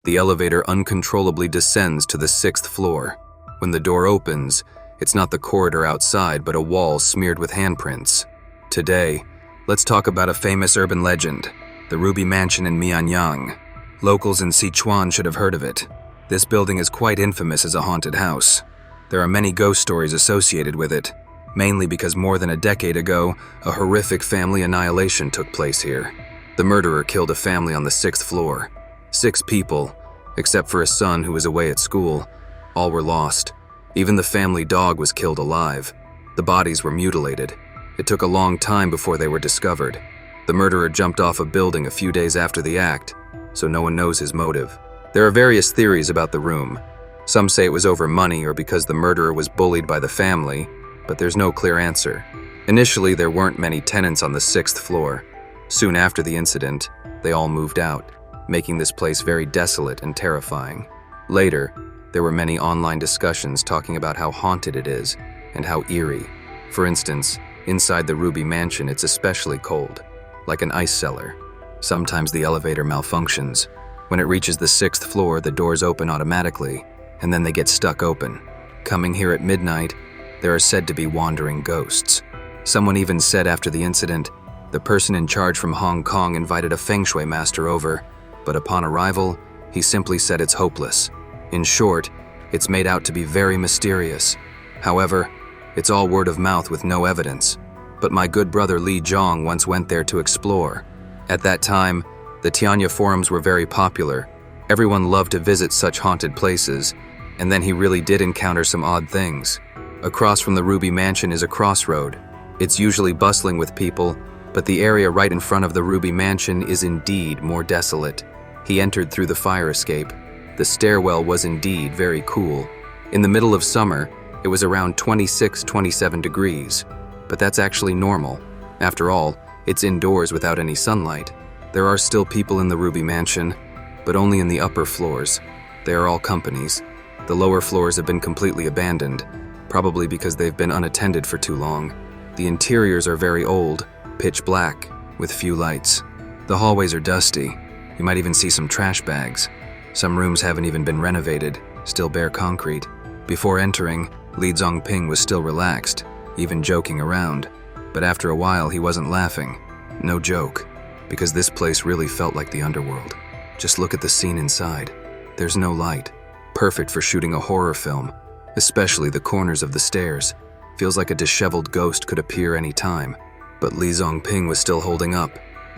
The elevator uncontrollably descends to the 6th floor. When the door opens, it's not the corridor outside, but a wall smeared with handprints. Today, let's talk about a famous urban legend, the Ruby Mansion in Mianyang. Locals in Sichuan should have heard of it. This building is quite infamous as a haunted house. There are many ghost stories associated with it, mainly because more than a decade ago, a horrific family annihilation took place here. The murderer killed a family on the 6th floor. 6 people, except for a son who was away at school. All were lost. Even the family dog was killed alive. The bodies were mutilated. It took a long time before they were discovered. The murderer jumped off a building a few days after the act, so no one knows his motive. There are various theories about the room. Some say it was over money or because the murderer was bullied by the family, but there's no clear answer. Initially, there weren't many tenants on the 6th floor. Soon after the incident, they all moved out, making this place very desolate and terrifying. Later, there were many online discussions talking about how haunted it is and how eerie. For instance, inside the Ruby Mansion, it's especially cold, like an ice cellar. Sometimes the elevator malfunctions. When it reaches the 6th floor, the doors open automatically, and then they get stuck open. Coming here at midnight, there are said to be wandering ghosts. Someone even said after the incident, the person in charge from Hong Kong invited a feng shui master over, but upon arrival, he simply said it's hopeless. In short, it's made out to be very mysterious. However, it's all word of mouth with no evidence. But my good brother Li Zhong once went there to explore. At that time, the Tianya forums were very popular. Everyone loved to visit such haunted places, and then he really did encounter some odd things. Across from the Ruby Mansion is a crossroad. It's usually bustling with people, but the area right in front of the Ruby Mansion is indeed more desolate. He entered through the fire escape. The stairwell was indeed very cool. In the middle of summer, it was around 26-27 degrees, but that's actually normal. After all, it's indoors without any sunlight. There are still people in the Ruby Mansion, but only in the upper floors. They are all companies. The lower floors have been completely abandoned, probably because they've been unattended for too long. The interiors are very old, pitch black, with few lights. The hallways are dusty. You might even see some trash bags. Some rooms haven't even been renovated, still bare concrete. Before entering, Li Zongping was still relaxed, even joking around. But after a while, he wasn't laughing. No joke, because this place really felt like the underworld. Just look at the scene inside. There's no light. Perfect for shooting a horror film, especially the corners of the stairs. Feels like a disheveled ghost could appear any time. But Li Zongping was still holding up.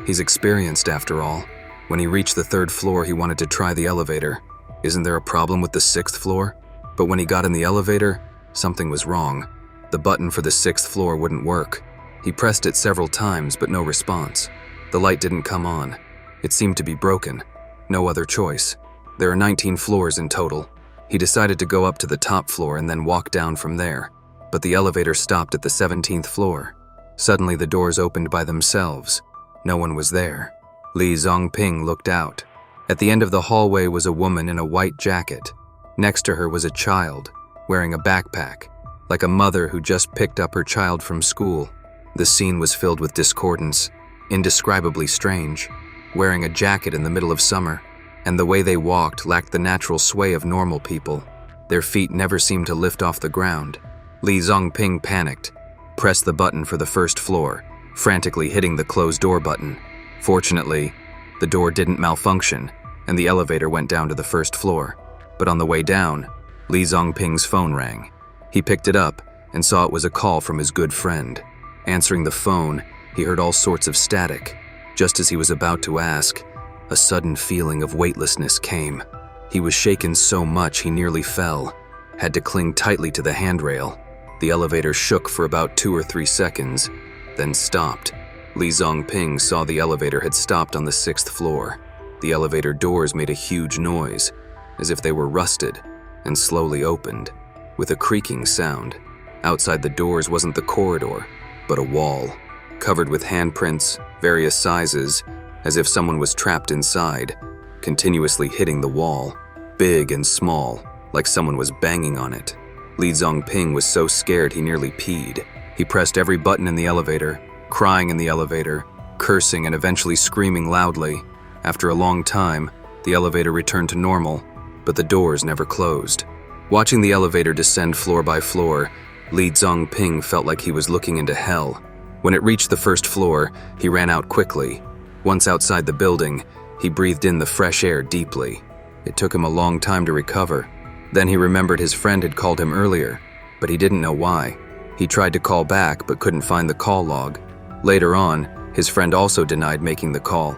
He's experienced after all. When he reached the 3rd floor, he wanted to try the elevator. Isn't there a problem with the 6th floor? But when he got in the elevator, something was wrong. The button for the 6th floor wouldn't work. He pressed it several times, but no response. The light didn't come on. It seemed to be broken. No other choice. There are 19 floors in total. He decided to go up to the top floor and then walk down from there. But the elevator stopped at the 17th floor. Suddenly the doors opened by themselves. No one was there. Li Zongping looked out. At the end of the hallway was a woman in a white jacket. Next to her was a child, wearing a backpack, like a mother who just picked up her child from school. The scene was filled with discordance, indescribably strange. Wearing a jacket in the middle of summer, and the way they walked lacked the natural sway of normal people. Their feet never seemed to lift off the ground. Li Zongping panicked, pressed the button for the 1st floor, frantically hitting the closed door button. Fortunately, the door didn't malfunction, and the elevator went down to the 1st floor. But on the way down, Li Zongping's phone rang. He picked it up and saw it was a call from his good friend. Answering the phone, he heard all sorts of static. Just as he was about to ask, a sudden feeling of weightlessness came. He was shaken so much he nearly fell, had to cling tightly to the handrail. The elevator shook for about 2 or 3 seconds, then stopped. Li Zongping saw the elevator had stopped on the 6th floor. The elevator doors made a huge noise, as if they were rusted, and slowly opened, with a creaking sound. Outside the doors wasn't the corridor, but a wall, covered with handprints, various sizes, as if someone was trapped inside, continuously hitting the wall, big and small, like someone was banging on it. Li Zongping was so scared he nearly peed. He pressed every button in the elevator, crying in the elevator, cursing and eventually screaming loudly. After a long time, The elevator returned to normal, but the doors never closed. Watching the elevator descend floor by floor, Li Zongping felt like he was looking into hell. When it reached the first floor, he ran out quickly. Once outside the building, he breathed in the fresh air deeply. It took him a long time to recover. Then he remembered his friend had called him earlier, but he didn't know why. He tried to call back but couldn't find the call log. Later on, his friend also denied making the call.